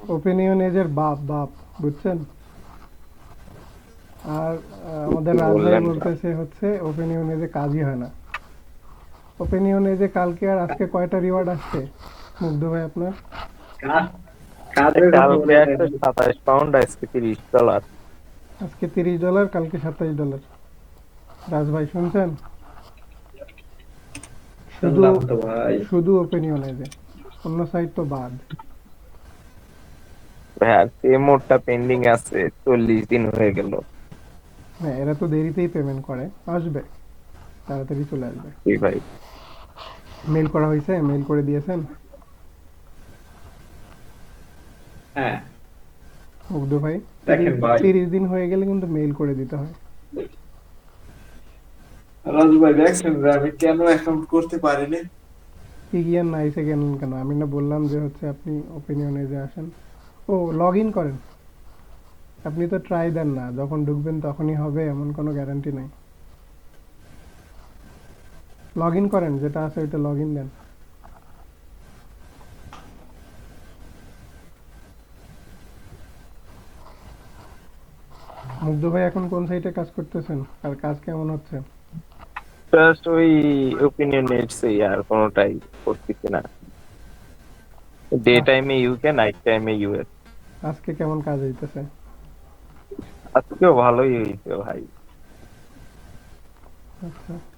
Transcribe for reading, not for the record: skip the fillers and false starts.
Opinion এজের বাপ বাপ, বুঝছেন? আর আমাদের কি রাজ ভাই বললেন না? বলতেছে হচ্ছে ওপিনিয়ন এজে কাজই হয় না। ওপিনিয়ন এজে কালকে আর আজকে কয়টা রিওয়ার্ড আসছে মুগ্ধ ভাই আপনার? কা- কাজের কথা কালকে বলে একটা 27 পাউন্ড, আজকে $30। আজকে $30, কালকে $27। রাজ ভাই শুনছেন? শুধু শুনলাম তো ভাই। শুধু ওপিনিয়ন এজে, অন্য সাইট তো বাদ। ভাই আর মোডটা পেন্ডিং আছে, 40 দিন হয়ে গেল। হ্যাঁ, এরা তো দেরিতেই পেমেন্ট করে, আসবে, তাড়াতাড়ি চলে আসবে। কি ভাই? মেল করা হয়েছে, মেল করে দিয়েছেন হ্যাঁ, মুগ্ধ ভাই? তিরিশ দেখেন ভাই, 30 দিন হয়ে গেলে কিন্তু মেল করে দিতে হয়। রাজু ভাই দেখছেন যে আমি কেন অ্যাকাউন্ট করতে পারিনি? কি কি আর নাইসে গেলেন কেন? আমি না বললাম যে হচ্ছে আপনি ওপিনিয়ন এজে আসেন। ও, লগ ইন করেন। আপনি তো ট্রাই দেন না, যখন ঢুকবেন তখনই হবে এমন কোনো গ্যারান্টি নাই। লগ ইন করেন, যেটা আছে ওইটা লগ ইন দেন। মুগ্ধ ভাই এখন কোন সাইটে কাজ করতেছেন, আর কাজ কেমন হচ্ছে? জাস্ট ওই ওপিনিয়ন নিডস, আর কোনোটাই করতেছি না। ডে আজ- টাইমে ইউকে, নাইট টাইমে ইউএস। আজকে কেমন কাজ হইতেছে? আজকেও ভালোই হয়েছে ভাই। আচ্ছা।